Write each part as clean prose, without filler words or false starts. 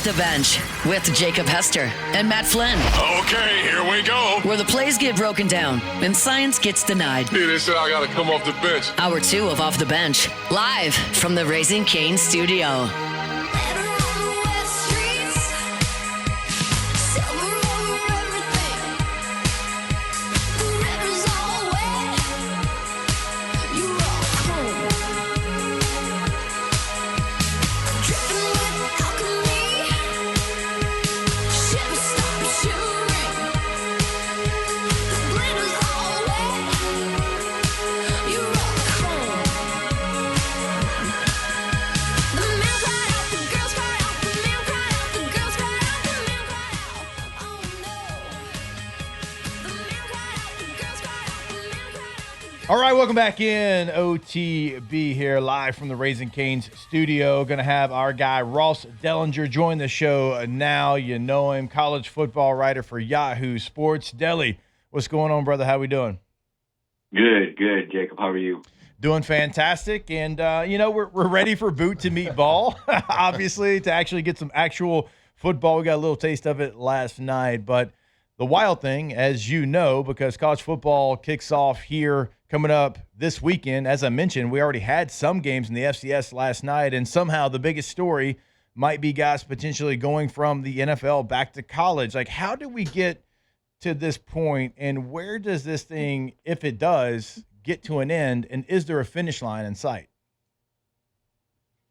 Off the Bench with Jacob Hester and Matt Flynn. Okay, here we go. Where the plays get broken down and science gets denied. Hey, they said I got to come off the bench. Hour 2 of Off the Bench, live from the Raising Cane's studio. All right, welcome back in. OTB here, live from the Raising Cane's studio. Going to have our guy Ross Dellenger join the show now. You know him, college football writer for Yahoo Sports. Delly, what's going on, brother? How we doing? Good, Jacob. How are you? Doing fantastic. And, we're ready for boot to meet ball, obviously, to actually get some actual football. We got a little taste of it last night. But the wild thing, as you know, because college football kicks off here coming up this weekend, as I mentioned, we already had some games in the FCS last night, and somehow the biggest story might be guys potentially going from the NFL back to college. Like, how do we get to this point, and where does this thing, if it does, get to an end, and is there a finish line in sight?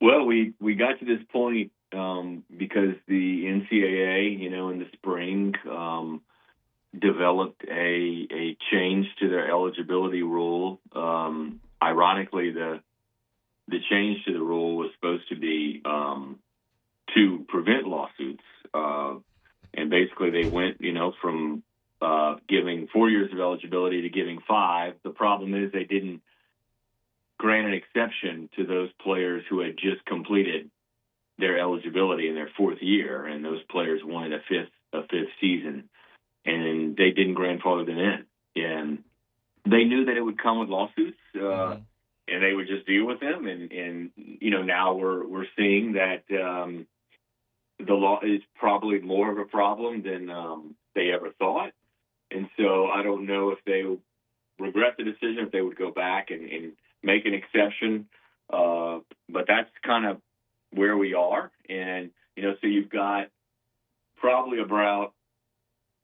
Well, we got to this point because the NCAA, in the spring, developed a change to their eligibility rule. Ironically, the change to the rule was supposed to be to prevent lawsuits. And basically they went, from giving 4 years of eligibility to giving 5. The problem is they didn't grant an exception to those players who had just completed their eligibility in their 4th year, and those players wanted a fifth season. And they didn't grandfather them in. And they knew that it would come with lawsuits, and they would just deal with them. And now we're seeing that the law is probably more of a problem than they ever thought. And so I don't know if they regret the decision, if they would go back and make an exception. But that's kind of where we are. And, so you've got probably about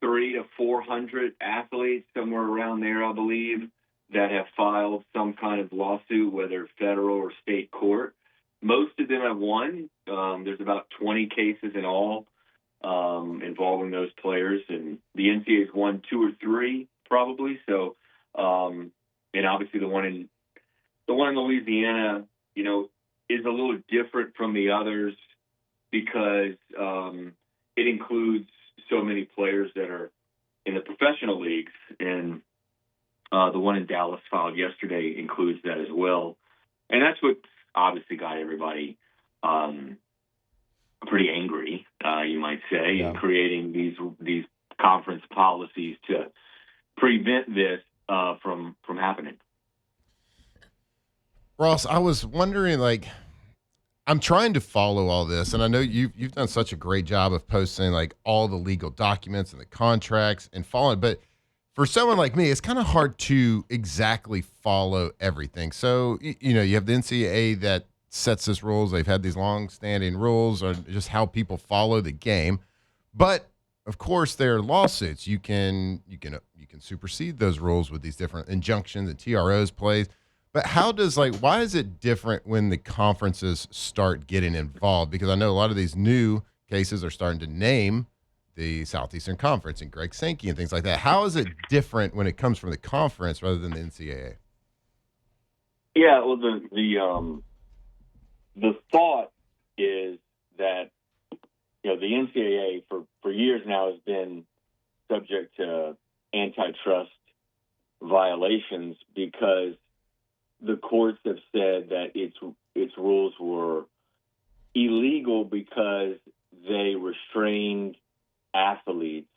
300 to 400 athletes, somewhere around there, I believe, that have filed some kind of lawsuit, whether federal or state court. Most of them have won. There's about 20 cases in all involving those players, and the NCAA's won 2 or 3 probably. So, and obviously the one in Louisiana, is a little different from the others because it includes so many players that are in the professional leagues, and the one in Dallas filed yesterday includes that as well. And that's what obviously got everybody pretty angry, you might say, in creating these conference policies to prevent this from happening. Ross, I was wondering, I'm trying to follow all this, and I know you've done such a great job of posting all the legal documents and the contracts and following. But for someone like me, it's kind of hard to exactly follow everything. So you have the NCAA that sets these rules. They've had these long-standing rules on just how people follow the game. But of course, there are lawsuits. You can supersede those rules with these different injunctions and TROs plays. But why is it different when the conferences start getting involved? Because I know a lot of these new cases are starting to name the Southeastern Conference and Greg Sankey and things like that. How is it different when it comes from the conference rather than the NCAA? Yeah, well, the thought is that the NCAA for years now has been subject to antitrust violations because the courts have said that its rules were illegal because they restrained athletes,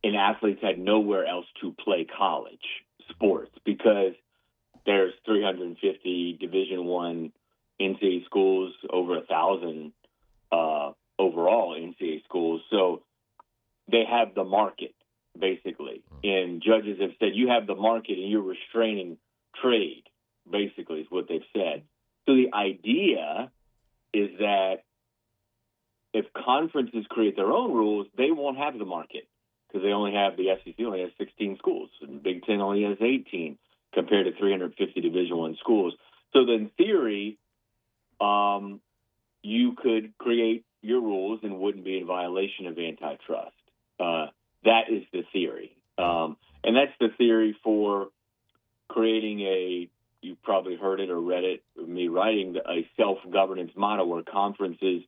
and athletes had nowhere else to play college sports because there's 350 Division I NCAA schools, over 1,000 overall overall NCAA schools. So they have the market, basically. And judges have said, you have the market and you're restraining trade, basically, is what they've said. So the idea is that if conferences create their own rules, they won't have the market because they only have, the SEC only has 16 schools, and Big Ten only has 18 compared to 350 Division I schools. So then, in theory, you could create your rules and wouldn't be in violation of antitrust. That is the theory. And that's the theory for creating you've probably heard it or read it, me writing a self-governance model where conferences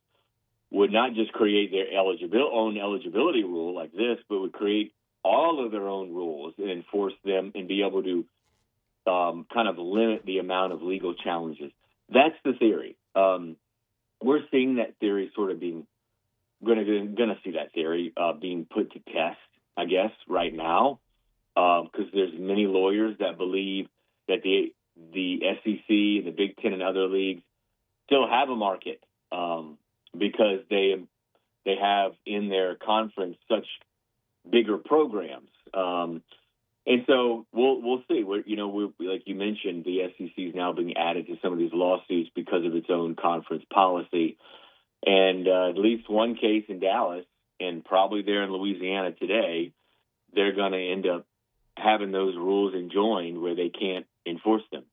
would not just create their own eligibility rule like this, but would create all of their own rules and enforce them and be able to kind of limit the amount of legal challenges. That's the theory. We're seeing that theory sort of going to see that theory being put to test, I guess, right now, because there's many lawyers that believe that the SEC and the Big Ten and other leagues still have a market because they have in their conference such bigger programs. And so we'll see. Like you mentioned, the SEC is now being added to some of these lawsuits because of its own conference policy. And at least one case in Dallas, and probably there in Louisiana today, they're going to end up having those rules enjoined where they can't enforce them.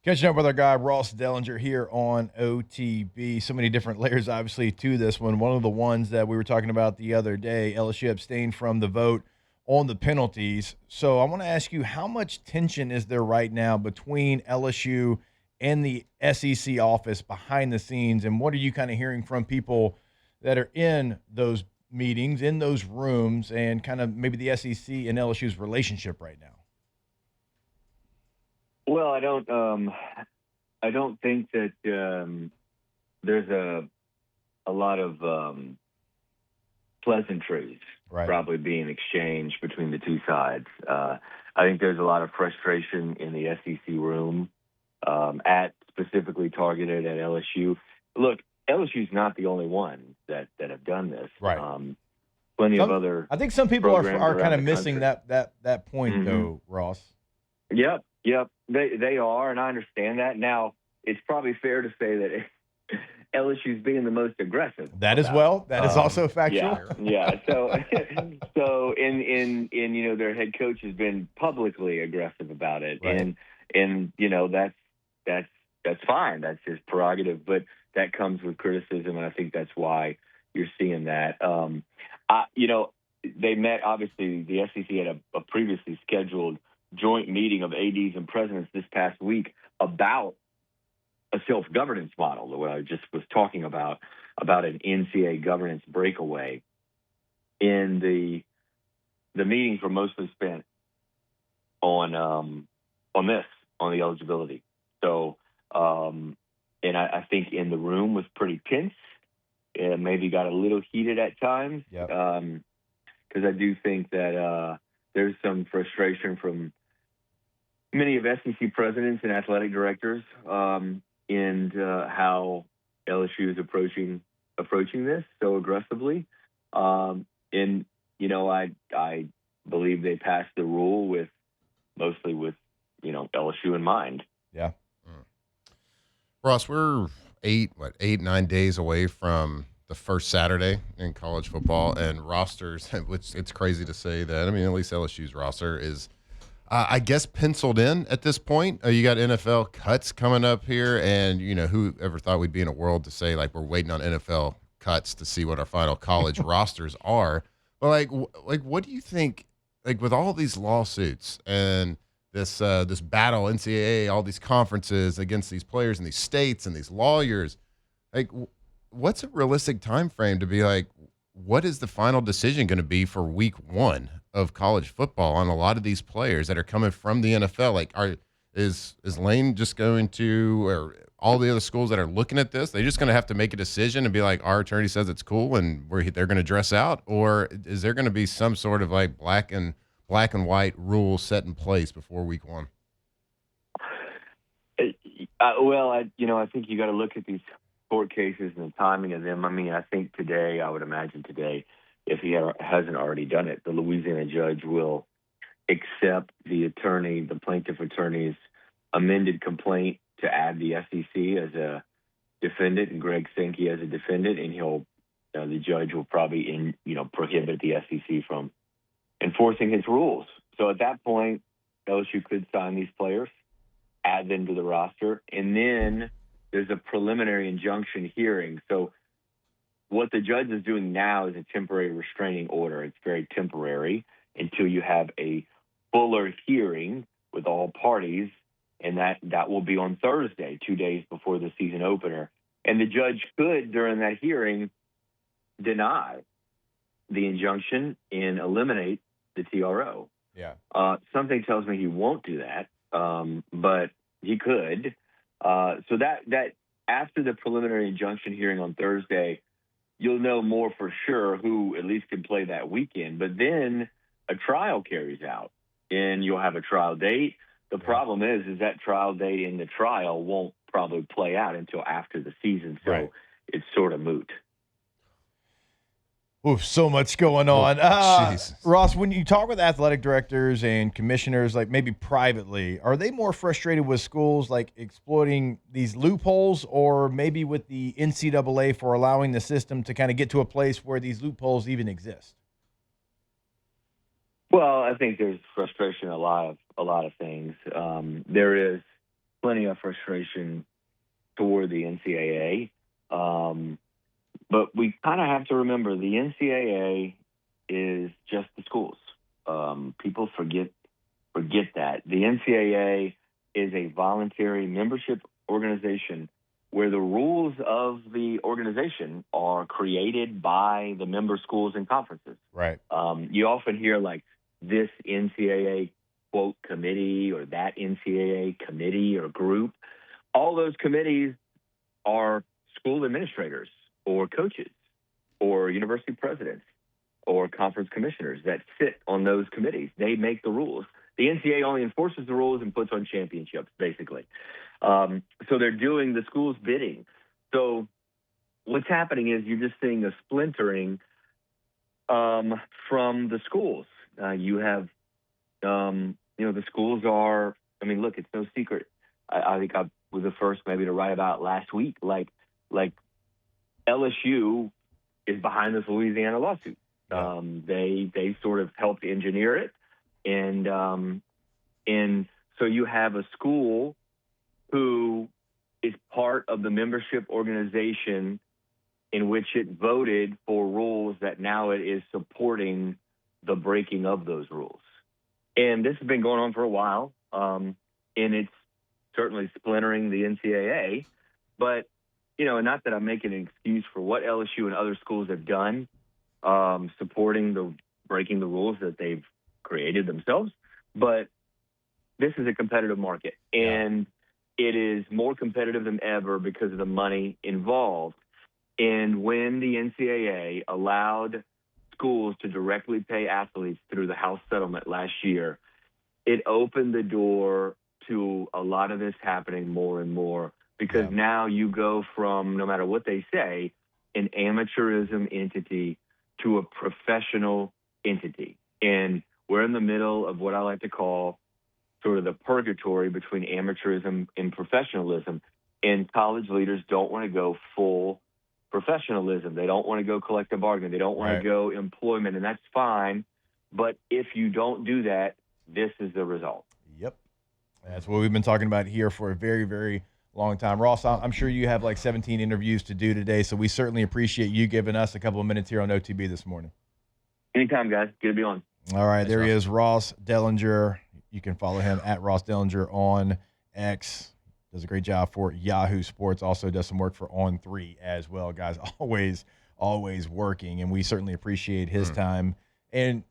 Catching up with our guy, Ross Dellenger, here on OTB. So many different layers, obviously, to this one. One of the ones that we were talking about the other day, LSU abstained from the vote on the penalties. So I want to ask you, how much tension is there right now between LSU and the SEC office behind the scenes? And what are you kind of hearing from people that are in those meetings, in those rooms, and kind of maybe the SEC and LSU's relationship right now? Well, I don't think that there's a lot of pleasantries probably being exchanged between the two sides. I think there's a lot of frustration in the SEC room, specifically targeted at LSU. Look, LSU's not the only one that have done this. Right. Plenty of other. I think some people are kind of missing country. that point, though, Ross. Yep. They are, and I understand that. Now, it's probably fair to say that LSU's being the most aggressive. That as well. That is also factual. Yeah. So in their head coach has been publicly aggressive about it, right. and that's fine. That's his prerogative, but that comes with criticism, and I think that's why you're seeing that. They met. Obviously, the SEC had a previously scheduled joint meeting of ADs and presidents this past week about a self-governance model, what I just was talking about an NCAA governance breakaway. And the meetings were mostly spent on the eligibility. So, and I think in the room was pretty tense. It maybe got a little heated at times. Yep. Because I do think that there's some frustration from many of SEC presidents and athletic directors in how LSU is approaching this so aggressively. And I believe they passed the rule mostly with LSU in mind. Yeah. Ross, we're 9 days away from the first Saturday in college football, and rosters, which it's crazy to say that. I mean, at least LSU's roster is, I guess, penciled in at this point. You got NFL cuts coming up here, and who ever thought we'd be in a world to say like we're waiting on NFL cuts to see what our final college rosters are. But like, what do you think? Like with all these lawsuits and this battle, NCAA, all these conferences against these players and these states and these lawyers, like, what's a realistic time frame to be like, what is the final decision going to be for week 1 of college football on a lot of these players that are coming from the NFL? Like, is Lane just going to, or all the other schools that are looking at this, they're just going to have to make a decision and be like, our attorney says it's cool and they're going to dress out? Or is there going to be some sort of like black and white rule set in place before week 1? I think you got to look at these court cases and the timing of them, I mean, I think today, I would imagine today, if he hasn't already done it, the Louisiana judge will accept the plaintiff attorney's amended complaint to add the SEC as a defendant and Greg Sankey as a defendant, and the judge will probably prohibit the SEC from enforcing his rules. So at that point, LSU could sign these players, add them to the roster, and then there's a preliminary injunction hearing. So what the judge is doing now is a temporary restraining order. It's very temporary until you have a fuller hearing with all parties, and that will be on Thursday, 2 days before the season opener. And the judge could, during that hearing, deny the injunction and eliminate the TRO. Yeah. Something tells me he won't do that, but he could. So that after the preliminary injunction hearing on Thursday, you'll know more for sure who at least can play that weekend. But then a trial carries out, and you'll have a trial date. The problem is that trial date in the trial won't probably play out until after the season, so It's sort of moot. Oof, so much going on. Ross, when you talk with athletic directors and commissioners, like maybe privately, are they more frustrated with schools like exploiting these loopholes, or maybe with the NCAA for allowing the system to kind of get to a place where these loopholes even exist? Well, I think there's frustration in a lot of things. There is plenty of frustration toward the NCAA. But we kind of have to remember the NCAA is just the schools. People forget that. The NCAA is a voluntary membership organization where the rules of the organization are created by the member schools and conferences. Right. You often hear like this NCAA, quote, committee or that NCAA committee or group. All those committees are school administrators or coaches or university presidents or conference commissioners that sit on those committees. They make the rules. The NCAA only enforces the rules and puts on championships, basically. So they're doing the school's bidding. So what's happening is you're just seeing a splintering from the schools. You have, the schools are, I mean, look, it's no secret. I think I was the first maybe to write about last week, like LSU is behind this Louisiana lawsuit. They sort of helped engineer it. And so you have a school who is part of the membership organization in which it voted for rules that now it is supporting the breaking of those rules. And this has been going on for a while, and it's certainly splintering the NCAA. But, not that I'm making an excuse for what LSU and other schools have done, supporting the breaking the rules that they've created themselves, but this is a competitive market, and it is more competitive than ever because of the money involved. And when the NCAA allowed schools to directly pay athletes through the House settlement last year, it opened the door to a lot of this happening more and more, because now you go from, no matter what they say, an amateurism entity to a professional entity. And we're in the middle of what I like to call sort of the purgatory between amateurism and professionalism. And college leaders don't want to go full professionalism. They don't want to go collective bargaining. They don't want to go employment, and that's fine. But if you don't do that, this is the result. Yep. That's what we've been talking about here for a very, very long time. Ross, I'm sure you have like 17 interviews to do today, so we certainly appreciate you giving us a couple of minutes here on OTB this morning. Anytime, guys. Good to be on. All right, there he is, Ross Dellenger. You can follow him at Ross Dellenger on X. Does a great job for Yahoo Sports. Also does some work for On3 as well. Guys, always working, and we certainly appreciate his time. And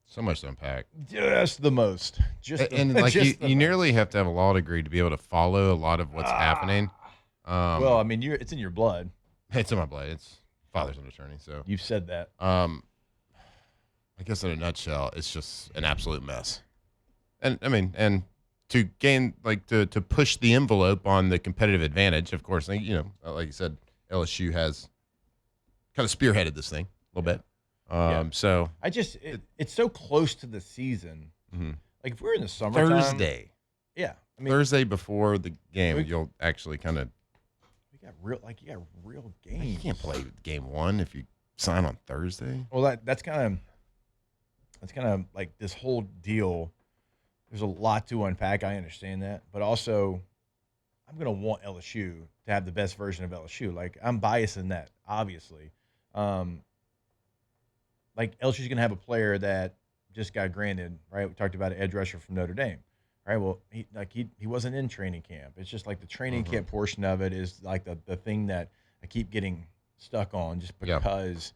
so much to unpack. Just the most. You nearly have to have a law degree to be able to follow a lot of what's happening. Well, I mean, it's in your blood. It's in my blood. It's father's an attorney, so you've said that. I guess in a nutshell, it's just an absolute mess. And I mean, and to gain, like, to push the envelope on the competitive advantage, of course, like you said, LSU has kind of spearheaded this thing a little bit. So it's so close to the season. Mhm. Like if we're in the summertime, Thursday. yeah, I mean Thursday before the game, you'll actually kind of. you got real You games. can't play game one if you sign on Thursday. Well, that's kind of like this whole deal. There's a lot to unpack. I understand that, but also, I'm gonna want LSU to have the best version of LSU. Like I'm biased in that, obviously. Like LSU's gonna have a player that just got granted, right? We talked about an edge rusher from Notre Dame, right? Well, he wasn't in training camp. It's just like the training camp portion of it is like the thing that I keep getting stuck on, just because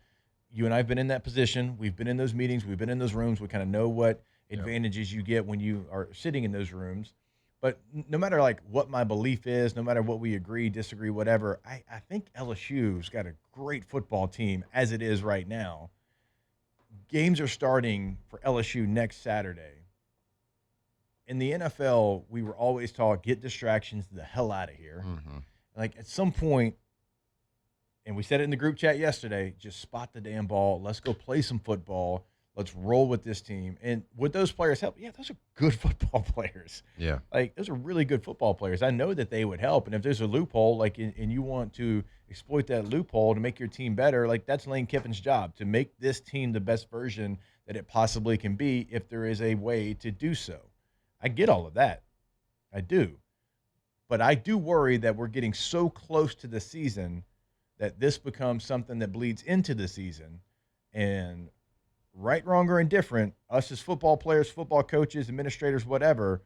you and I have been in that position. We've been in those meetings. We've been in those rooms. We kind of know what advantages you get when you are sitting in those rooms. But no matter like what my belief is, no matter what we agree, disagree, whatever, I think LSU's got a great football team as it is right now. Games are starting for LSU next Saturday. In the NFL, we were always taught, get distractions the hell out of here. Like at some point, and we said it in the group chat yesterday, just spot the damn ball. Let's go play some football. Let's roll with this team. And would those players help? Yeah, those are good football players. Yeah. Like, those are really good football players. I know that they would help. And if there's a loophole, like, and you want to exploit that loophole to make your team better, like, that's Lane Kiffin's job, to make this team the best version that it possibly can be if there is a way to do so. I get all of that. I do. But I do worry that we're getting so close to the season that this becomes something that bleeds into the season. And right, wrong, or indifferent, us as football players, football coaches, administrators, whatever,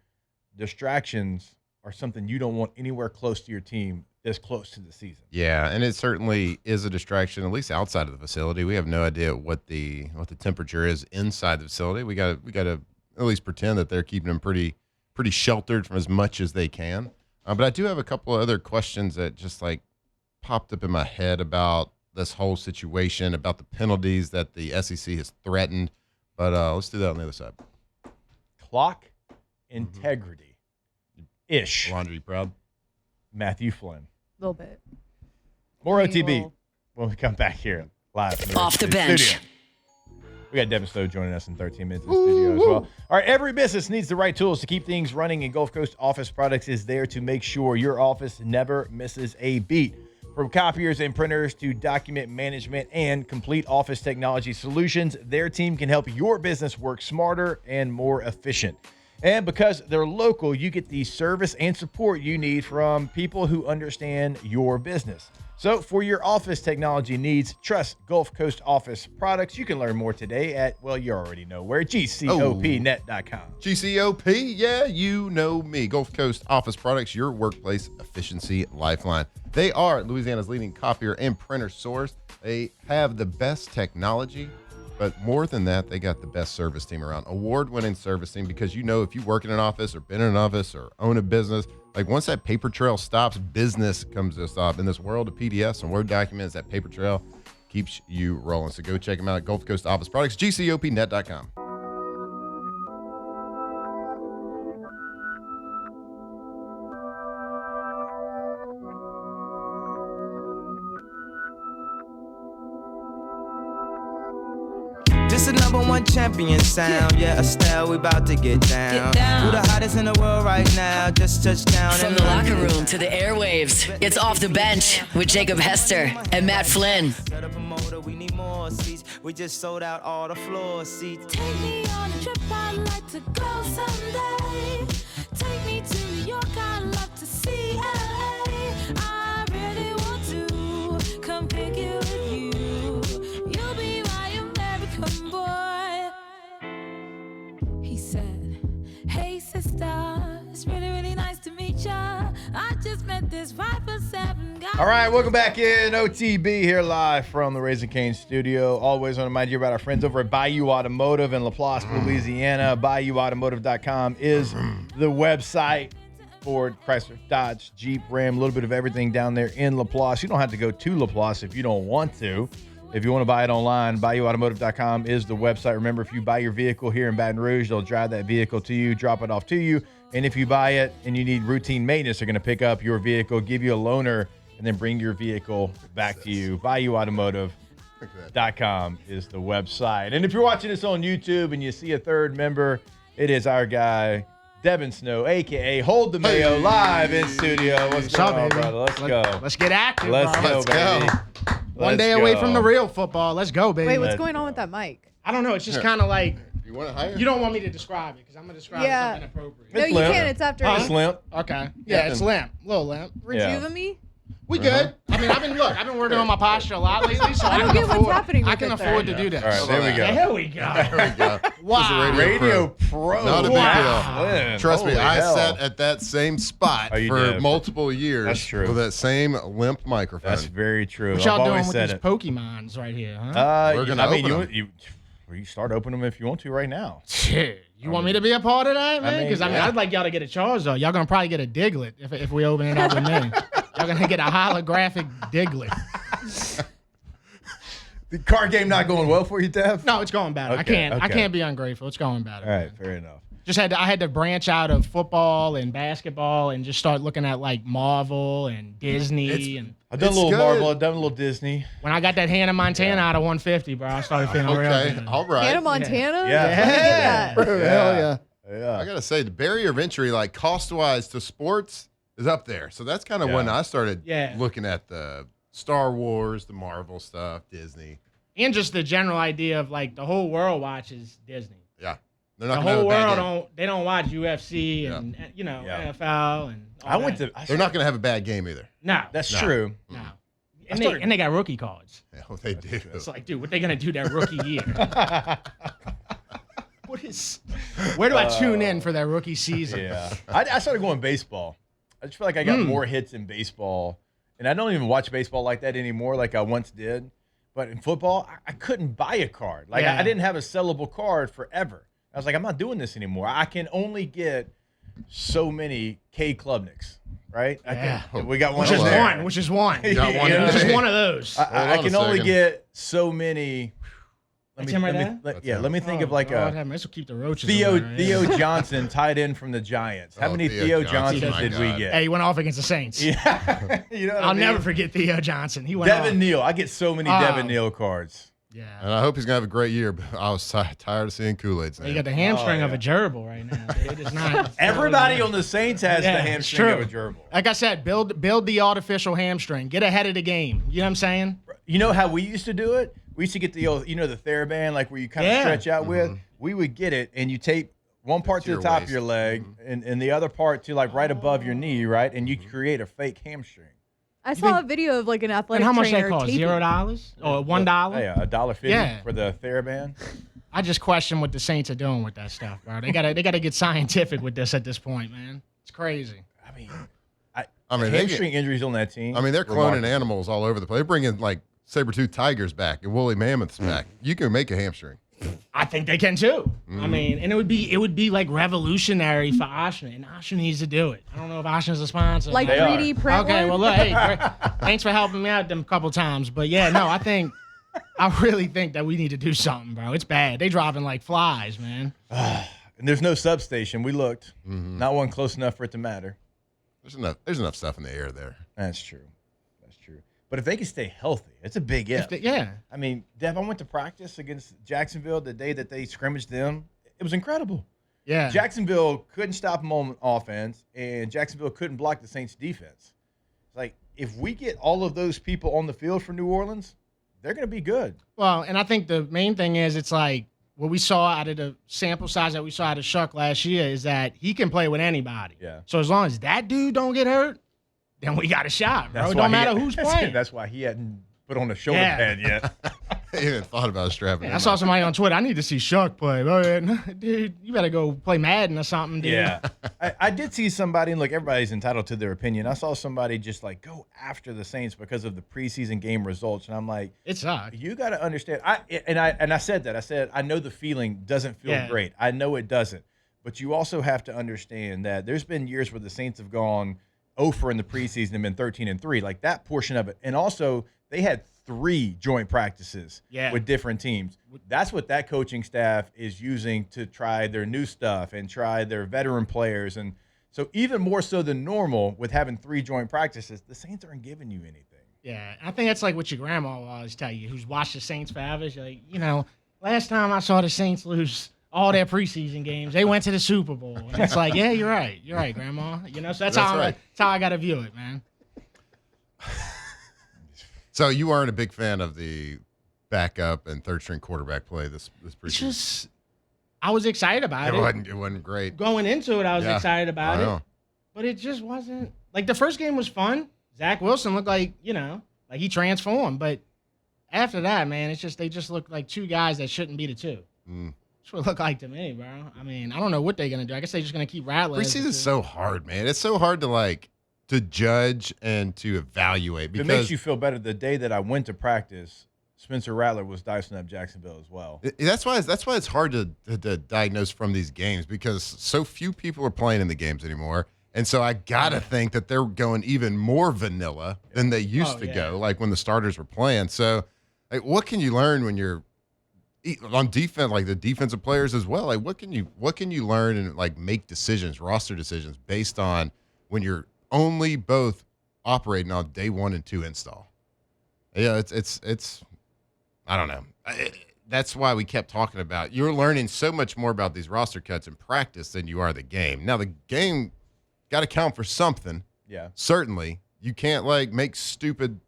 distractions are something you don't want anywhere close to your team this close to the season. Yeah, and it certainly is a distraction, at least outside of the facility. We have no idea what the temperature is inside the facility. We got to at least pretend that they're keeping them pretty sheltered from as much as they can. But I do have a couple of other questions that just like popped up in my head about this whole situation, about the penalties that the SEC has threatened. But let's do that on the other side. Clock integrity. Ish. Laundry proud. Matthew Flynn. A little bit. More Pretty OTB well. when we come back here live from Off the studio. bench. We got Devin Snow joining us in 13 minutes in the studio as well. All right, every business needs the right tools to keep things running, and Gulf Coast Office Products is there to make sure your office never misses a beat. From copiers and printers to document management and complete office technology solutions, their team can help your business work smarter and more efficient. And because they're local, you get the service and support you need from people who understand your business. So for your office technology needs, trust Gulf Coast Office Products. You can learn more today at, well, you already know where, gcopnet.com. GCOP, yeah, you know me. Gulf Coast Office Products, your workplace efficiency lifeline. They are Louisiana's leading copier and printer source. They have the best technology, but more than that, they got the best service team around. Award-winning service team, because you know if you work in an office or been in an office or own a business, like once that paper trail stops, business comes to stop. In this world of PDFs and Word documents, that paper trail keeps you rolling. So go check them out at Gulf Coast Office Products, gcopnet.com. This is #1 champion sound. Yeah, Estelle, we about to get down. Who the hottest in the world right now? Just touched down. From the locker room to the airwaves, it's Off the Bench with Jacob Hester and Matt Flynn. Set up a motor, we need more seats. We just sold out all the floor seats. Take me on a trip, I'd like to go someday. Take me to New York, I'd love to see LA. I really want to come pick you with you. You'll be my American boy. He said, hey sister, it's really, really nice to meet ya. I just met this 5'7" guy. All right, welcome back in OTB here live from the Raising Cane's studio. Always want to remind you about our friends over at Bayou Automotive in LaPlace, Louisiana. BayouAutomotive.com is the website. Ford, Chrysler, Dodge, Jeep, Ram, a little bit of everything down there in LaPlace. You don't have to go to LaPlace if you don't want to. If you want to buy it online, BayouAutomotive.com is the website. Remember, if you buy your vehicle here in Baton Rouge, they'll drive that vehicle to you, drop it off to you. And if you buy it and you need routine maintenance, they're going to pick up your vehicle, give you a loaner, and then bring your vehicle back to you. BayouAutomotive.com is the website. And if you're watching this on YouTube and you see a third member, it is our guy, Devin Snow, a.k.a. Hold the Mayo, live in studio. What's going on, brother? Let's go. Let's get active, Let's bro. go, baby. One day away from the real football. Let's go, baby. Wait, what's going on with that mic? I don't know. It's just kind of like, You want it higher? you don't want me to describe it because I'm going to describe something inappropriate. No, It's you limp. can't. It's after It's limp. Okay. Yeah, it's limp. A little limp. Rejuve-me? We good. I mean, I've been working on my posture a lot lately, so I don't can get what's afford, happening with I can it afford there. to do that. All right, there we go. Here we go. There we go. Wow. He's a Radio Pro. Not a big Wow. deal. Flynn, Trust me, holy I hell. sat at that same spot Oh, you for did. multiple years That's true. with that same limp microphone. That's very true. What y'all I've doing always with said these it. Pokemons right here, huh? We're gonna open them. You start opening them if you want to right now. Shit. You want me to be a part of that, man? Because yeah. I'd like y'all to get a charge, though. Y'all gonna probably get a Diglett if we open it up with me. Y'all gonna get a holographic Diglett. The card game not going well for you, Dev? No, it's going better. Okay, I okay. can't be ungrateful. It's going better. All right, fair enough. I had to branch out of football and basketball and just start looking at like Marvel and Disney. And I've done a It's little good. Marvel. I've done a little Disney. when I got that Hannah Montana out of 150, bro, I started feeling real Okay, good. all right. Hannah Montana? Yeah. Let me get that. Hell yeah. Yeah. I gotta say, the barrier of entry, like cost-wise to sports, is up there. So that's kind of when I started looking at the Star Wars, the Marvel stuff, Disney. And just the general idea of like the whole world watches Disney. Yeah, they're not The gonna have whole a bad world game. don't watch UFC and NFL and all that. They're not gonna have a bad game either. No. That's No. true. No. And they got rookie cards. Yeah, well, they do. It's like, dude, what they gonna do that rookie year? Where do I tune in for that rookie season? Yeah. I started going baseball. I just feel like I got more hits in baseball. And I don't even watch baseball like that anymore like I once did. But in football, I couldn't buy a card. Like, I didn't have a sellable card forever. I was like, I'm not doing this anymore. I can only get so many K Klubniks, right? We got one. Which is there. one. Which is one. Got one Which is today. one of those. I can only get so many. That's him right there? Let me think of like this will keep the roaches Theo away, right? Theo Johnson, tight end from the Giants. How many Theo Johnsons my did we God. get? Hey, he went off against the Saints. Yeah, you know what I I'll mean? never forget Theo Johnson. He went Devin off. Neal. I get so many Oh. Devin Neal cards. Yeah. And I hope he's gonna have a great year. But I was tired of seeing Kool-Aid. You got the hamstring of a gerbil right now. Dude. It's not. Everybody on the Saints has the Yeah, it's hamstring of a true. gerbil. Like I said, build the artificial hamstring. Get ahead of the game. You know what I'm saying? You know how we used to do it? We used to get the old, the TheraBand, like where you kind of stretch out with. We would get it, and you tape one part to the your top waist. of your leg, and the other part to like right above your knee, right? And you create a fake hamstring. I saw a video of like an athletic And how much trainer that cost? taping. $0 or $1? Yeah, $1.50 Yeah. for the TheraBand. I just question what the Saints are doing with that stuff, bro. They gotta get scientific with this at this point, man. It's crazy. I mean, hamstring injuries on that team. I mean, they're cloning remarkable. animals all over the place. They're bringing like saber-toothed tigers back and woolly mammoths back. You can make a hamstring. I think they can too. I mean, and it would be like revolutionary for Oshner, and Oshner needs to do it. I don't know if Oshner's a sponsor. Like 3D print Okay, one? well, look, hey, thanks for helping me out them couple times. But yeah, no, I really think that we need to do something, bro. It's bad. They dropping like flies, man. And there's no substation. We looked. Not one close enough for it to matter. There's enough stuff in the air there. That's true. But if they can stay healthy, it's a big if. Yeah. I mean, Dev, I went to practice against Jacksonville the day that they scrimmaged them. It was incredible. Yeah. Jacksonville couldn't stop them on offense, and Jacksonville couldn't block the Saints' defense. It's like, if we get all of those people on the field for New Orleans, they're going to be good. Well, and I think the main thing is it's like what we saw out of the sample size that we saw out of Shuck last year is that he can play with anybody. Yeah. So as long as that dude don't get hurt, then we got a shot, bro. It why don't he- matter who's playing. That's why he hadn't put on a shoulder Yeah. pad yet. I even thought about strapping. I him saw up. somebody on Twitter. I need to see Shuck play. Dude, you better go play Madden or something, dude. Yeah. I did see somebody, and look, everybody's entitled to their opinion. I saw somebody just like go after the Saints because of the preseason game results. And I'm like, it sucked. You got to understand. I said that. I said, I know the feeling doesn't feel great. I know it doesn't. But you also have to understand that there's been years where the Saints have gone 0 in the preseason and been 13-3, like that portion of it. And also, they had 3 joint practices with different teams. That's what that coaching staff is using to try their new stuff and try their veteran players. And So even more so than normal with having 3 joint practices, the Saints aren't giving you anything. Yeah, I think that's like what your grandma will always tell you, who's watched the Saints forever. She's like, last time I saw the Saints lose all their preseason games, they went to the Super Bowl. And it's like, yeah, you're right, Grandma. So that's how I got to view it, man. So you aren't a big fan of the backup and third string quarterback play this preseason? I was excited about it. It wasn't great. Going into it, I was excited about I know. it. But it just wasn't. Like, the first game was fun. Zach Wilson looked like he transformed. But after that, man, they just look like 2 guys that shouldn't be the 2. That's what it looked like to me, bro. I mean, I don't know what they're going to do. I guess they're just going to keep rattling. Preseason's so hard, man. It's so hard to judge and to evaluate. Because It makes you feel better. The day that I went to practice, Spencer Rattler was dicing up Jacksonville as well. That's why it's hard to diagnose from these games, because so few people are playing in the games anymore. And so I got to think that they're going even more vanilla than they used to go, like when the starters were playing. So what can you learn when you're on defense, like the defensive players as well? Like what can you learn and like make decisions, roster decisions based on when you're only both operating on day 1 and 2 install? Yeah, it's I don't know. That's why we kept talking about you're learning so much more about these roster cuts in practice than you are the game. Now the game got to count for something. Yeah, certainly you can't like make stupid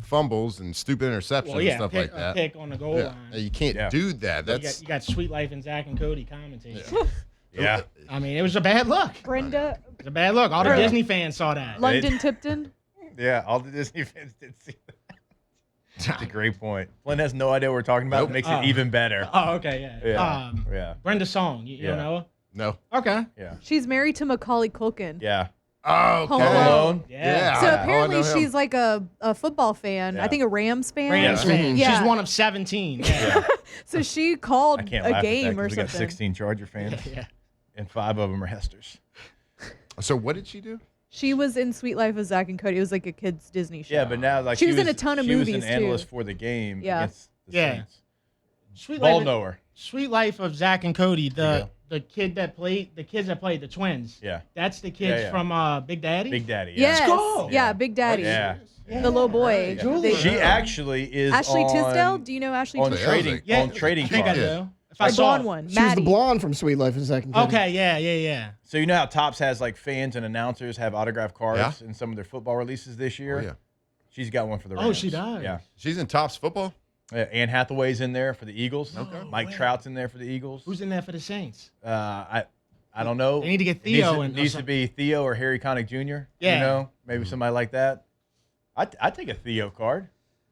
fumbles and stupid interceptions and stuff like that. Pick on the goal line. You can't do that. That's you got Sweet Life and Zach and Cody commentating. Yeah. I mean, it was a bad look. Brenda. It was a bad look. All the Disney fans saw that. London Tipton. Yeah, all the Disney fans did see that. That's a great point. Flynn has no idea what we're talking about. It makes it even better. Oh, okay, yeah. Yeah. Brenda Song, you don't know her? No. Okay. Yeah. She's married to Macaulay Culkin. Yeah. Oh, Home okay. Alone. Yeah. So I apparently know him. she's like a football fan. Yeah. I think a Rams fan. Rams fan. Yeah. She's one of 17. Yeah. So she called I can't a laugh game at that or 'cause we got something. 16 Charger fans, Yeah. and 5 of them are Hesters. So what did she do? She was in Sweet Life of Zach and Cody. It was like a kids Disney show. Yeah, but now like She was in a ton of she movies, was an analyst too. for the game Yeah. against the Yeah. Saints. Sweet Ball Life, knower. Sweet Life of Zach and Cody, There you the kids that played the twins. Yeah. That's the kids Yeah. from Big Daddy. Big Daddy. Yeah. Yes. go. Yeah, Big Daddy. Yeah. The little boy. Yeah. They- She actually is Ashley on, Tisdale. Do you know Ashley on Tisdale? trading Yeah. on trading I think I cards. do. If I The saw blonde it. one. She was Maddie. the blonde from Sweet Life and Second City. Okay, yeah. So you know how Topps has like fans and announcers have autographed cards Yeah. in some of their football releases this year? Oh, yeah. She's got one for the Rams. Oh, she does. Yeah. She's in Topps football? Anne Hathaway's in there for the Eagles. Okay. Mike Trout's in there for the Eagles. Who's in there for the Saints? I don't know. They need to get It needs Theo to- and- needs to be Theo or Harry Connick Jr. Yeah. You know, maybe somebody like that. I'd take a Theo card.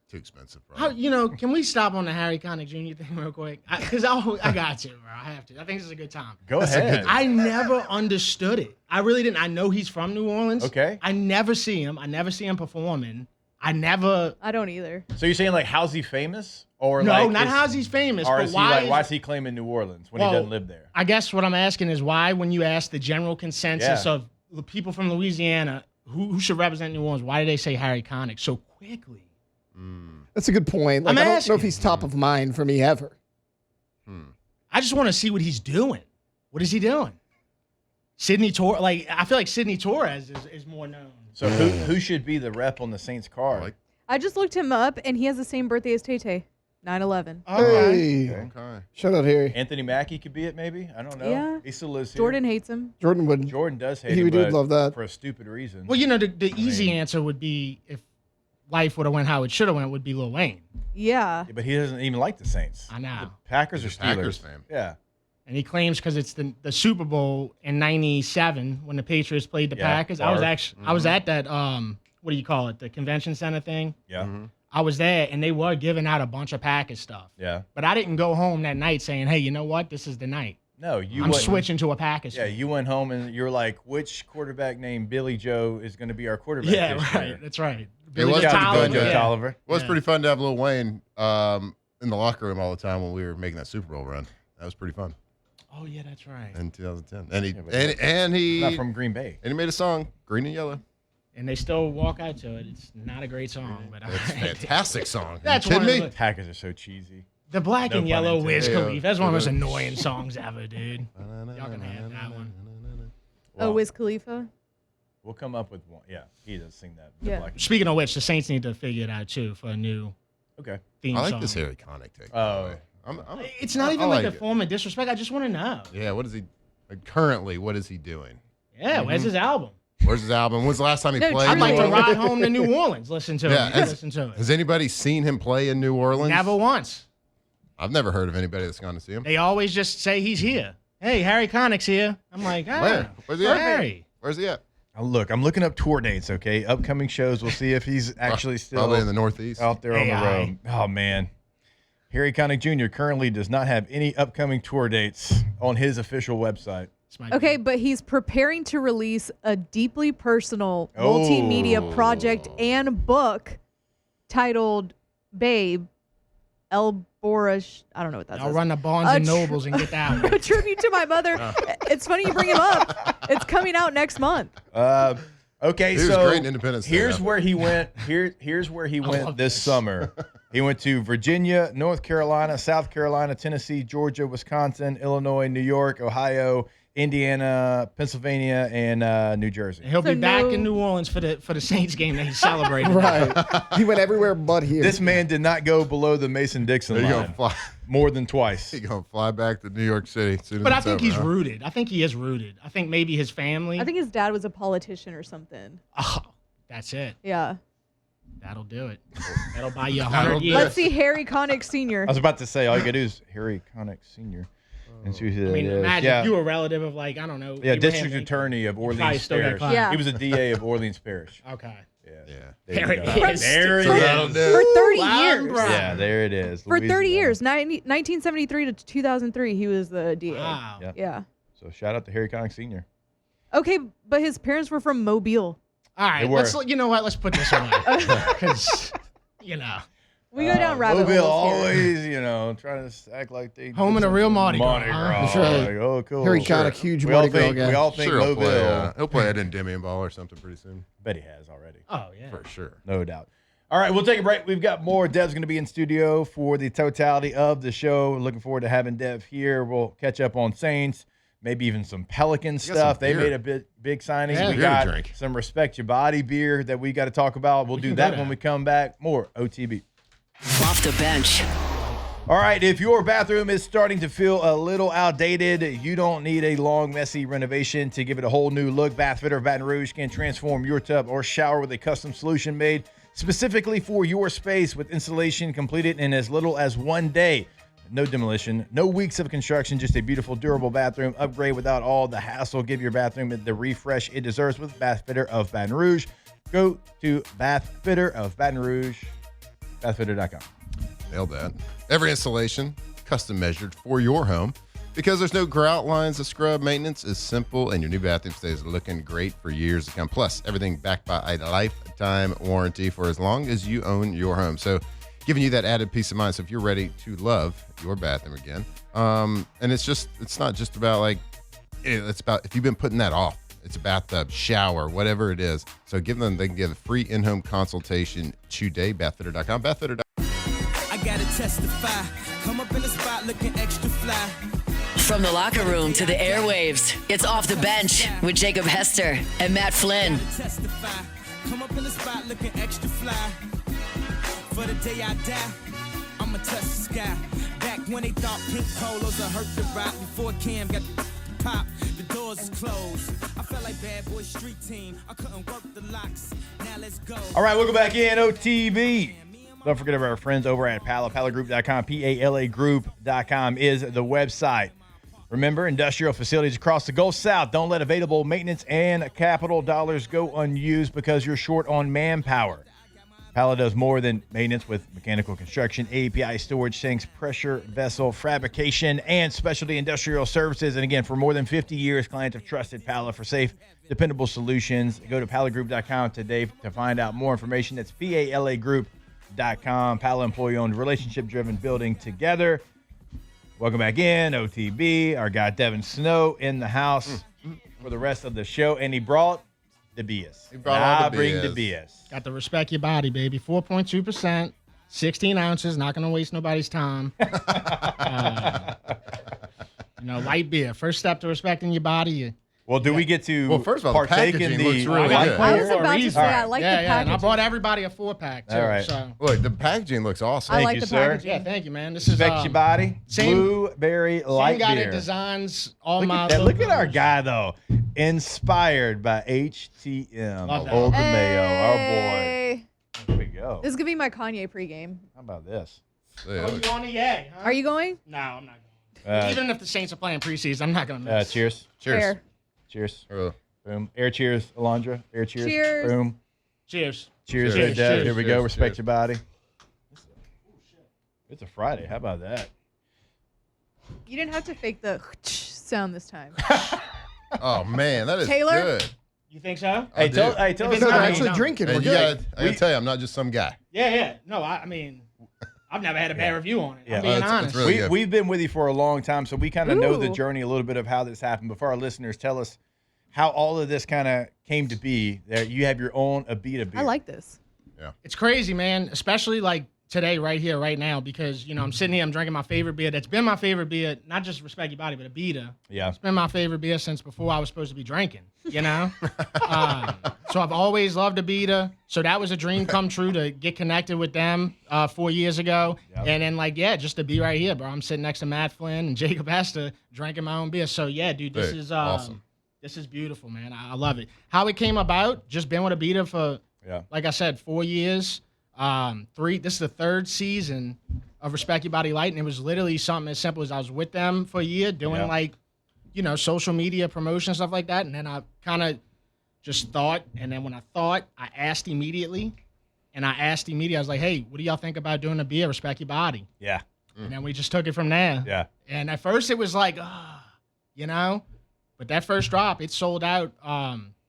Too expensive, How, probably. can we stop on the Harry Connick Jr. thing real quick? Because I got to, bro. I have to. I think this is a good time. Go That's a ahead. good- I never understood it. I really didn't. I know he's from New Orleans. Okay. I never see him. I never see him performing. I never. I don't either. So you're saying like how's he famous or No, like not is- how's he's famous, or but is he why? like why is he claiming New Orleans when he doesn't live there? I guess what I'm asking is why, when you ask the general consensus Yeah. of the people from Louisiana who should represent New Orleans, why do they say Harry Connick so quickly? That's a good point. Like, I'm I don't know asking. if he's top of mind for me ever. I just want to see what he's doing. What is he doing? Sidney Torres, like I feel like Sidney Torres is more known. So who should be the rep on the Saints card? I just looked him up, and he has the same birthday as Tay-Tay, 9/11. Hey. Okay. Shout out Harry. Anthony Mackie could be it, maybe. I don't know. Yeah. He still lives here. Jordan hates him. Jordan would. Jordan does hate He him, would but love that. for a stupid reason. Well, the easy answer would be if life would have went how it should have went would be Lil Wayne. Yeah. Yeah, but he doesn't even like the Saints. I know. The Packers or He's a Steelers? Packers fan. Yeah. And he claims because it's the Super Bowl in '97 when the Patriots played the Yeah, Packers. I was Favre. actually I was at that what do you call it, the convention center thing. Yeah. I was there and they were giving out a bunch of Packers stuff. Yeah. But I didn't go home that night saying, hey, you know what? This is the night. No, you I'm went- switching to a Packers. Yeah, fan. you went home and you're like, which quarterback named Billy Joe is going to be our quarterback Yeah, this right. year? That's right. It Billy was Joe pretty Tolliver, fun, Joe yeah. Tolliver. It was Yeah. pretty fun to have Lil Wayne in the locker room all the time when we were making that Super Bowl run. That was pretty fun Oh yeah, that's right. in 2010. And he but and he Not from Green Bay. and he made a song, Green and Yellow. And they still walk out to it. It's not a great song, but It's a fantastic song. That's you kidding one me? of the- Packers are so cheesy. The Black No and pun Yellow intended. Wiz Yeah. Khalifa. That's one of the most Yeah. annoying songs ever, dude. Y'all can have that one. Oh, Wiz Khalifa. We'll come up with one. Yeah, he does sing that. Yeah. Like- Speaking of which, the Saints need to figure it out too for a new Okay. theme I like song. this Harry Connick take. Oh. It's not even like a form of disrespect. I just want to know. Yeah, what is he currently? What is he doing? Yeah, where's his album? Where's his album? When's the last time he No, played? I'd like to Truly. ride home to New Orleans. Listen to Yeah, it. Listen to it. Has anybody seen him play in New Orleans? Never once. I've never heard of anybody that's gone to see him. They always just say he's here. Hey, Harry Connick's here. I'm like, Where? Where's he at? Harry. Where's he at? I'm looking up tour dates, okay? Upcoming shows. We'll see if he's actually still Probably in the Northeast. out there on the AI. road. Oh, man. Harry Connick Jr. currently does not have any upcoming tour dates on his official website. Okay, but he's preparing to release a deeply personal Oh. multimedia project and book titled Babe, El Borish. I don't know what that I'll says. run to Barnes and Nobles and get that one. A tribute to my mother. It's funny you bring him up. It's coming out next month. Okay, He was so great in Independence Day, here's though. where he went. Here's where he went love this this. summer. He went to Virginia, North Carolina, South Carolina, Tennessee, Georgia, Wisconsin, Illinois, New York, Ohio, Indiana, Pennsylvania, and New Jersey. He'll So be back no- in New Orleans for the Saints game that he's celebrating. Right. He went everywhere but here. This man did not go below the Mason-Dixon He line gonna fly. more than twice. He gonna fly back to New York City. As soon as But I it's think over, he's huh? rooted. I think he is rooted. I think maybe his family. I think his dad was a politician or something. Oh, that's it. Yeah. That'll do it. That'll buy you That'll 100 do years. Let's see Harry Connick Sr. I was about to say, all you got to do is Harry Connick Sr. and see who I mean, that is. imagine Yeah, if you were a relative of, like, I don't know. yeah, Abraham district Lincoln. attorney of probably Orleans still got Parish. climbed. Yeah. He was a DA of Orleans Parish. Okay. Yeah. Yeah. There you There go. he is. There it So that'll is. do For it. 30 Wow, years. bro. Yeah, there it is. For 30 Louisiana. years. 1973 to 2003, he was the DA. Wow. Yeah. Yeah. So shout out to Harry Connick Sr. Okay, but his parents were from Mobile. All right. They were. You know what? Let's put this away. Because, you know. We go down rabbit Mobile holes here. always, trying to act like they Home did of the real something. Mardi Gras, Mardi huh? Gras. That's right. Like, oh, cool. Harry Sure. Connick, huge we all Mardi Gras think, guy. We all think Sure, Mobile. he'll play at Endymion Ball or something pretty soon. Bet he has already. Oh, yeah. For sure. No doubt. All right, we'll take a break. We've got more. Dev's going to be in studio for the totality of the show. Looking forward to having Dev here. We'll catch up on Saints, maybe even some Pelican got some stuff. They beer. made a big signing. Yeah. We Beer got to drink. some Respect Your Body beer that we got to talk about. We'll do can that go when there. we come back. More OTB. Off the bench. All right, if your bathroom is starting to feel a little outdated, you don't need a long, messy renovation to give it a whole new look. Bath Fitter of Baton Rouge can transform your tub or shower with a custom solution made specifically for your space with installation completed in as little as 1 day. No demolition, no weeks of construction, just a beautiful, durable bathroom upgrade without all the hassle. Give your bathroom the refresh it deserves with Bath Fitter of Baton Rouge. Go to Bath Fitter of Baton Rouge, bathfitter.com. Nailed that. Every installation, custom measured for your home. Because there's no grout lines to scrub, maintenance is simple, and your new bathroom stays looking great for years to come. Plus, everything backed by a lifetime warranty for as long as you own your home. So, giving you that added peace of mind. So, if you're ready to love your bathroom again, and it's not just about it's about if you've been putting that off. It's a bathtub, shower, whatever it is. So, they can get a free in-home consultation today. Bathfitter.com. Bathfitter.com. I gotta testify. Come up in the spot looking extra fly. From the locker room to the airwaves, it's Off the Bench with Jacob Hester and Matt Flynn. Testify. Come up in the spot looking extra fly. For the day I die, I'ma touch the sky. Back when they thought pink polos would hurt the rock. Before Cam got the pop, the doors is closed. I felt like bad boy street team. I couldn't work the locks. Now let's go. All right, welcome back in OTB. Don't forget about our friends over at Pala, palagroup.com. PALAgroup.com is the website. Remember, industrial facilities across the Gulf South. Don't let available maintenance and capital dollars go unused because you're short on manpower. Pala does more than maintenance with mechanical construction, API storage sinks, pressure vessel fabrication, and specialty industrial services. And again, for more than 50 years, clients have trusted Pala for safe, dependable solutions. Go to palagroup.com today to find out more information. That's PALAgroup.com. Pala employee-owned, relationship-driven, building together. Welcome back in, OTB. Our guy Devin Snow in the house for the rest of the show, and he brought the BS. He brought all the bring BS. the BS. Got to respect your body, baby. 4.2%, 16 ounces. Not going to waste nobody's time. Light beer. First step to respecting your body. Well, do we get to Well, first of all, the partake in packaging the looks really light good. I beer? was about to say, I like the And I packaging. bought everybody a 4-pack too. All right. So Look, the packaging looks awesome. I Thank like you, the sir. packaging. yeah, thank you, man. This is Respect your body. same- Blueberry same light guy beer. that designs all Look my. at that. Look at our logos. guy, though. Inspired by HTM. Love that. Old Mayo, our boy. Hey. Here we go. This is gonna be my Kanye pregame. How about this? Yeah, Oh, you on the yay? Huh? Are you going? No, I'm not going. Even if the Saints are playing preseason, I'm not going to miss. Cheers. cheers. Fair. Cheers. Uh, Boom. Air cheers, Alondra. Air cheers. Cheers. Boom. Cheers. Cheers, Cheers. Red Dev. Cheers. Here we go. Cheers. Respect Cheers. your body. It's a Friday. How about that? You didn't have to fake the sound this time. Oh man, that is Taylor? good. You think so? I do. Hey, tell If us it's No, not they're me, actually no. drinking. We're And good. I gotta tell you, I'm not just some guy. Yeah. No, I mean, I've never had a bad review on it. Yeah. I'm being It's honest. really good. We've been with you for a long time, so we kind of know the Ooh. journey a little bit of how this happened. But for our listeners, tell us how all of this kind of came to be. That you have your own Abita beer. I like this. It's crazy, man. Especially like today, right here, right now, because I'm sitting here, I'm drinking my favorite beer. That's been my favorite beer, not just Respect Your Body, but Abita. Yeah. It's been my favorite beer since before I was supposed to be drinking. So I've always loved Abita. So that was a dream come true to get connected with them 4 years ago. Yep. And then just to be right here, bro. I'm sitting next to Matt Flynn and Jacob Hester drinking my own beer. So yeah, dude, this Dude, is awesome. This is beautiful, man. I love it. How it came about, just been with Abita for like I said, 4 years. This is the third season of Respect Your Body Light, and it was literally something as simple as I was with them for a year doing social media promotion stuff like that, and then I kind of just thought, and then when I thought, I asked immediately, I was like, hey, what do y'all think about doing a beer, Respect Your Body? Yeah. And then we just took it from there. Yeah. And at first it was like, but that first drop, it sold out,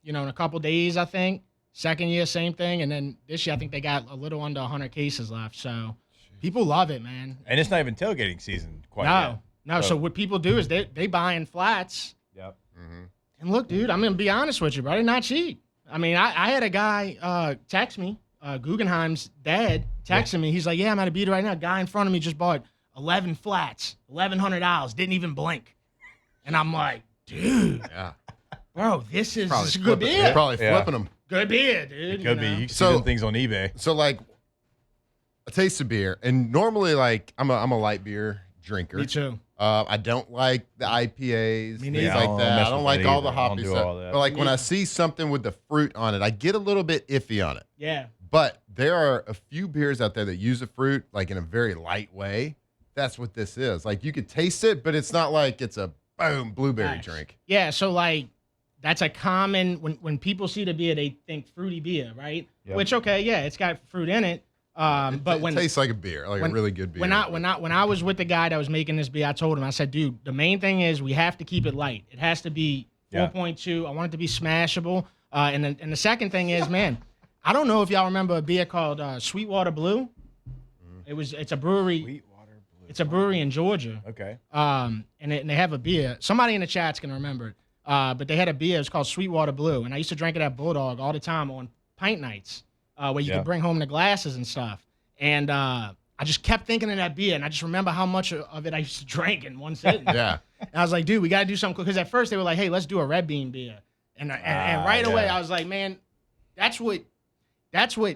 in a couple days, I think. Second year, same thing. And then this year, I think they got a little under 100 cases left. So people love it, man. And it's not even tailgating season quite yet. No. So what people do is they buying flats. Yep. And look, dude, I'm going to be honest with you, bro. They're not cheap. I mean, I had a guy text me, Guggenheim's dad texting me. He's like, yeah, I'm at a beat right now. Guy in front of me just bought 11 flats, $1,100, didn't even blink. And I'm like, dude, bro, this is a good beer. Probably flipping them. Good beer, dude. It could be. You can see So- them things on eBay. So like a taste of beer, and normally like I'm a light beer drinker. Me too. I don't like the IPAs, Me things neither. I like don't that. mess I don't with like that all the either. I don't hoppy do stuff. all that. But like when Me I neither. see something with the fruit on it, I get a little bit iffy on it. Yeah. But there are a few beers out there that use the fruit like in a very light way. That's what this is. Like you could taste it, but it's not like it's a boom blueberry Nice. drink. Yeah, so like that's a common when people see the beer, they think fruity beer, right? Yep. Which it's got fruit in it. But it when tastes like a beer, like a really good beer. when I was with the guy that was making this beer, I told him, I said, dude, the main thing is we have to keep it light. It has to be 4.2. I want it to be smashable. And the second thing is, man, I don't know if y'all remember a beer called Sweetwater Blue. It's a brewery. Sweetwater Blue. It's a brewery in Georgia. Okay. And they have a beer. Somebody in the chat's gonna remember it. But they had a beer. It's called Sweetwater Blue, and I used to drink it at Bulldog all the time on pint nights, where you could bring home the glasses and stuff. And I just kept thinking of that beer, and I just remember how much of it I used to drink in one sitting. Yeah. And I was like, dude, we gotta do something cool. Because at first they were like, hey, let's do a red bean beer, and right away I was like, man, that's what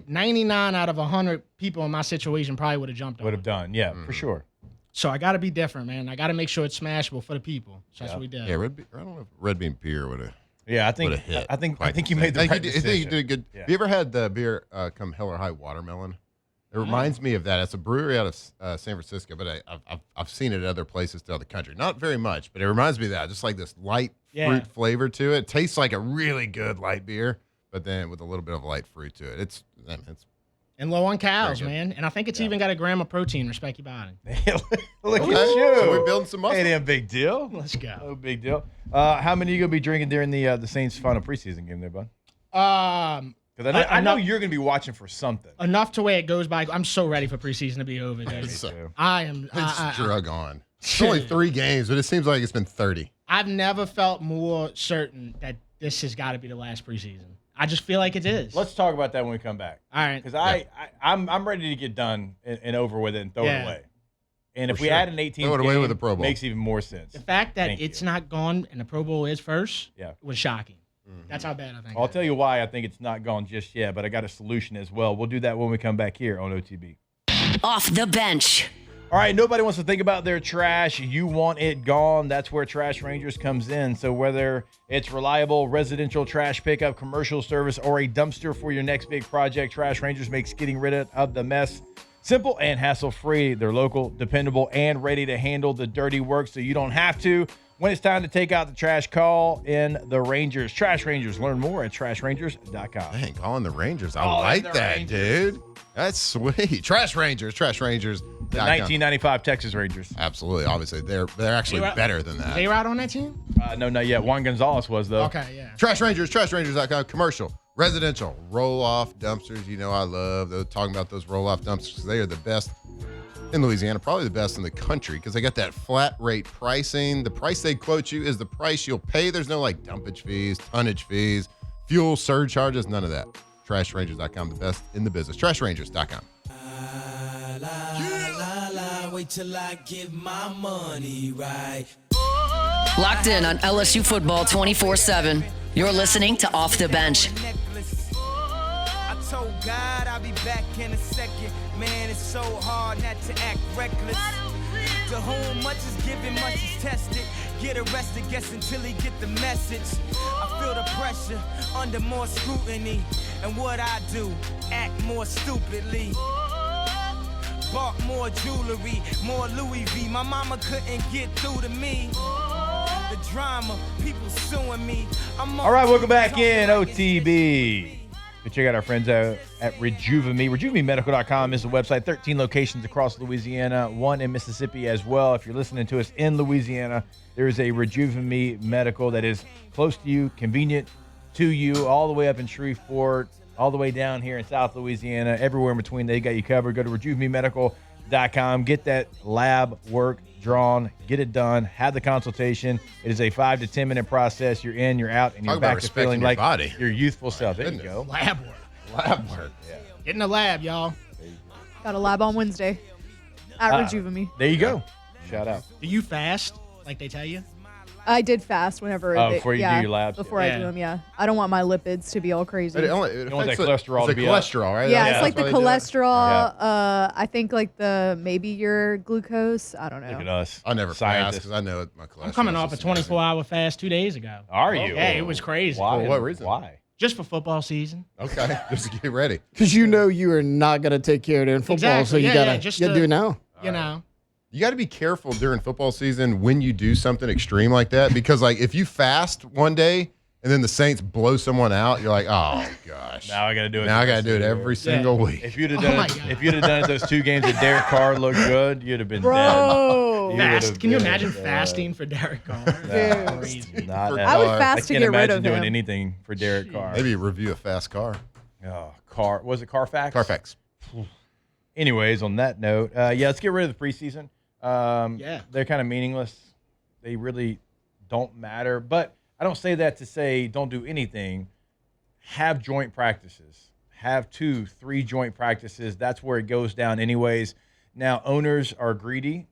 99 out of 100 people in my situation probably would have jumped on. Would have done. Yeah, for sure. So I got to be different, man. I got to make sure it's smashable for the people. So that's what we did. Yeah, I don't know if red bean beer would have. Yeah, I think hit. I think quite you the made the same. right I think decision. you did a good. Yeah. Have you ever had the beer come Hell or High Watermelon? It reminds me of that. It's a brewery out of San Francisco, but I've seen it at other places throughout the country. Not very much, but it reminds me of that. Just like this light fruit flavor to it. Tastes like a really good light beer, but then with a little bit of light fruit to it. It's And low on calories, Very good. man. And I think it's even got a gram of protein. Respect your body. Look Okay, at you. so we're building some muscle. Ain't a big deal. Let's go. No big deal. How many are you gonna be drinking during the Saints' final preseason game there, bud? Because I know you're gonna be watching for something. Enough to where it goes by. I'm so ready for preseason to be over, dude. So, I am. it's drug on. It's only 3 games, but it seems like it's been 30. I've never felt more certain that this has got to be the last preseason. I just feel like it is. Let's talk about that when we come back. All right. Because I'm ready to get done and over with it and throw it away. And if For we sure. add an 18th Throw it away game, with the Pro Bowl. makes even more sense. The fact that Thank it's you. not gone and the Pro Bowl is first Yeah. was shocking. That's how bad I think. I'll tell you why I think it's not gone just yet, but I got a solution as well. We'll do that when we come back here on OTB. Off the bench. All right, nobody wants to think about their trash. You want it gone. That's where Trash Rangers comes in. So whether it's reliable residential trash pickup, commercial service, or a dumpster for your next big project, Trash Rangers makes getting rid of the mess simple and hassle-free. They're local, dependable, and ready to handle the dirty work so you don't have to. When it's time to take out the trash, call in the Rangers. Trash Rangers. Learn more at trashrangers.com. Dang, calling the Rangers. I Calling like the that, Rangers. dude. That's sweet. Trash Rangers. The 1995 Texas Rangers. Absolutely. Obviously, they're actually better than that. They were out on that team? No, not yet. Juan Gonzalez was, though. Okay, yeah. Trash Rangers, trashrangers.com. Commercial, residential, roll-off dumpsters. You know I love talking about those roll-off dumpsters because they are the best in Louisiana, probably the best in the country because they got that flat rate pricing. The price they quote you is the price you'll pay. There's no like dumpage fees, tonnage fees, fuel surcharges, none of that. Trashrangers.com, the best in the business. Trashrangers.com. Wait till I get my money right. Locked in on LSU football 24/7. You're listening to Off the Bench. I told God I'll be back in a second. Man, it's so hard not to act reckless. To whom much is given, much is tested. Get arrested, guess until he get the message. I feel the pressure under more scrutiny. And what I do, act more stupidly. Bought more jewelry, more Louis V. My mama couldn't get through to me. The drama, people suing me. All right, welcome back in OTB. Go check out our friends out at Rejuvame. RejuvameMedical.com is the website. 13 locations across Louisiana, one in Mississippi as well. If you're listening to us in Louisiana, there is a Rejuvame Medical that is close to you, convenient to you, all the way up in Shreveport, all the way down here in South Louisiana, everywhere in between. They got you covered. Go to RejuvameMedical.com. Get that lab work drawn. Get it done. Have the consultation. It is a 5 to 10 minute process. You're in, you're out, and you're Talk about back to respecting feeling your like body. your youthful self. There you go. Lab work. Lab work. Yeah. Get in the lab, y'all. Got a lab on Wednesday at Rejuvame. There you go. Shout out. Do you fast like they tell you? I did fast whenever. Before you do your labs. Before I do them, yeah. I don't want my lipids to be all crazy. It You want that affects cholesterol it's to be the up. cholesterol, right? yeah, That's it's like why the they do it? cholesterol. I think like maybe your glucose. I don't know. Look at us. I never fast Scientists. because I know my cholesterol. I'm coming off a 24-hour fast 2 days ago. Are you? Yeah, it was crazy. Why? For what reason? Why? Just for football season. Okay, just get ready. Because you know you are not going to take care of it in football, Exactly. so you Yeah, got to yeah, just do to- it now. You know. You got to be careful during football season when you do something extreme like that because, like, if you fast one day and then the Saints blow someone out, you're like, oh gosh, Now I got to do it. now I got to do it every single week. If you'd have Oh done my it, God. if you'd have done it those 2 games that Derek Carr looked good, you'd have been Bro. dead. You Fast. would've Can you been imagine dead. fasting for Derek Carr? No, Crazy. not at I would all. fast I to can't get rid imagine of doing him. anything for Derek Carr. Maybe review a fast car. Oh, Carr. Was it Carfax? Carfax. Anyways, on that note, yeah, let's get rid of the preseason. Yeah. They're kind of meaningless. They really don't matter. But I don't say that to say don't do anything. Have joint practices. Have 2, 3 joint practices. That's where it goes down anyways. Now, owners are greedy.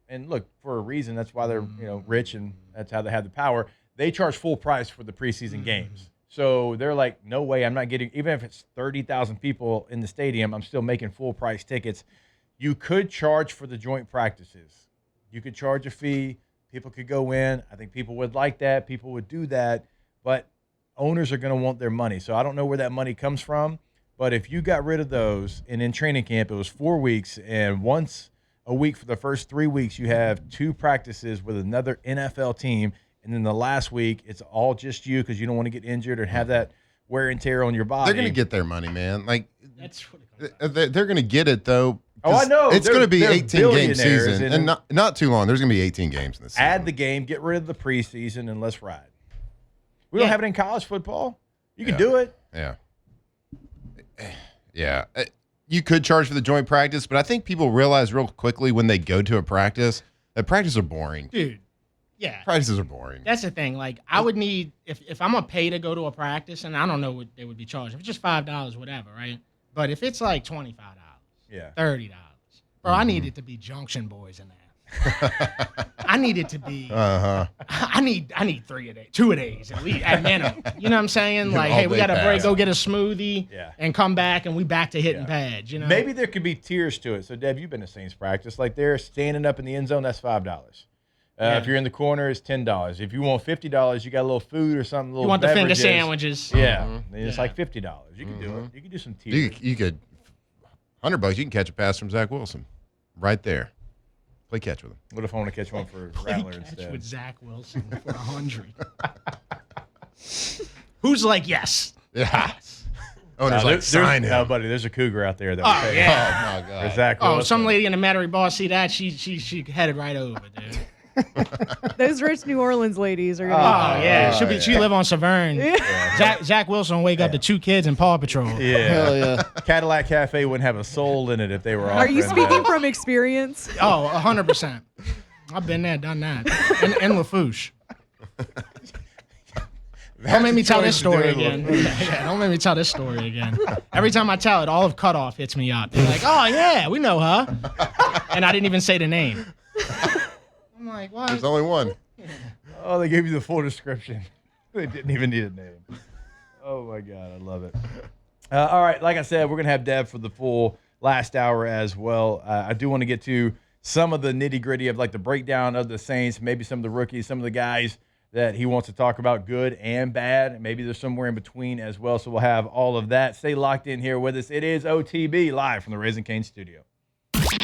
And look, for a reason, that's why they're rich and that's how they have the power. They charge full price for the preseason games. So they're like, no way, I'm not getting, even if it's 30,000 people in the stadium, I'm still making full price tickets. You could charge for the joint practices. You could charge a fee. People could go in. I think people would like that. People would do that. But owners are going to want their money. So I don't know where that money comes from. But if you got rid of those, and in training camp, it was 4 weeks, and once a week for the first 3 weeks, you have 2 practices with another NFL team. And then the last week, it's all just you because you don't want to get injured or have that wear and tear on your body. They're going to get their money, man. Like That's what it comes they're going to get it though. Oh, I know. It's going to be They're 18 game billionaires, season, and and not too long. There's going to be 18 games in this season. Add the game, get rid of the preseason, and let's ride. We don't have it in college football. You can do it. Yeah. Yeah. You could charge for the joint practice, but I think people realize real quickly when they go to a practice that practices are boring. Dude, yeah. Practices are boring. That's the thing. Like, I would need, if I'm going to pay to go to a practice, and I don't know what they would be charged. If it's just $5, whatever, right? But if it's like $25, Yeah. $30, Bro, I need it to be Junction Boys in there. I need it to be. I need 3 a day, 2 a days at least at minimum. You know what I'm saying? Like, hey, we got to break, go get a smoothie, and come back, and we back to hitting pads. You know, maybe there could be tiers to it. So, Deb, you've been to Saints practice. Like, they're standing up in the end zone. That's $5. If you're in the corner, it's $10. If you want $50, you got a little food or something. Little you want the finger beverages. sandwiches? Yeah, it's like $50. You can do it. You can do some tiers. You could $100. You can catch a pass from Zach Wilson, right there. Play catch with him. What if I want to catch one for Rattler instead? With Zach Wilson for 100. Who's like yes? Yeah. Owner's like sign him. No, buddy, there's a cougar out there that Oh, would yeah. Oh my God. Zach Oh, Wilson. some lady in the Metairie Ball see that she headed right over, dude. Those rich New Orleans ladies are Oh gonna. yeah, she live on Severn. Zach Wilson wake up to 2 kids in Paw Patrol. Yeah. Hell yeah. Cadillac Cafe wouldn't have a soul in it if they were. Are you offering speaking that. from experience? Oh, 100%. I've been there, done that. And Lafouche. Don't make me tell this story again. Don't make me tell this story again. Every time I tell it, Olive Cutoff hits me up. They're like, oh, yeah, we know her. And I didn't even say the name. I'm like, what? There's only one. Oh, they gave you the full description. They didn't even need a name. Oh, my God. I love it. All right. Like I said, we're going to have Deb for the full last hour as well. I do want to get to some of the nitty-gritty of, like, the breakdown of the Saints, maybe some of the rookies, some of the guys that he wants to talk about, good and bad. Maybe there's somewhere in between as well. So we'll have all of that. Stay locked in here with us. It is OTB live from the Raising Cane studio.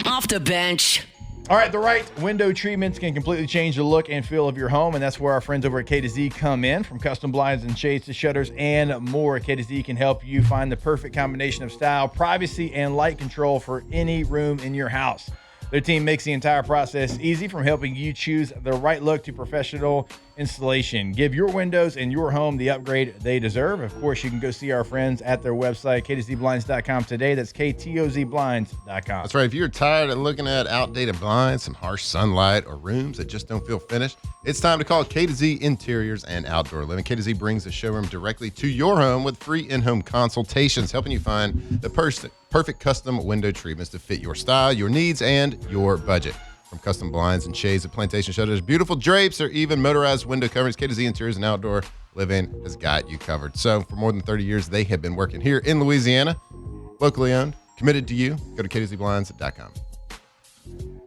Off the bench. All right, the right window treatments can completely change the look and feel of your home, and that's where our friends over at K2Z come in. From custom blinds and shades to shutters and more, K2Z can help you find the perfect combination of style, privacy, and light control for any room in your house. Their team makes the entire process easy, from helping you choose the right look to professional installation. Give your windows and your home the upgrade they deserve. Of course, you can go see our friends at their website, k2zblinds.com today. That's KTOZblinds.com. That's right. If you're tired of looking at outdated blinds, some harsh sunlight, or rooms that just don't feel finished, it's time to call K2Z Interiors and Outdoor Living. K2Z brings the showroom directly to your home with free in-home consultations, helping you find the perfect custom window treatments to fit your style, your needs, and your budget. From custom blinds and shades to plantation shutters, beautiful drapes, or even motorized window coverings, K2Z Interiors and Outdoor Living has got you covered. So for more than 30 years, they have been working here in Louisiana, locally owned, committed to you. Go to k2zblinds.com.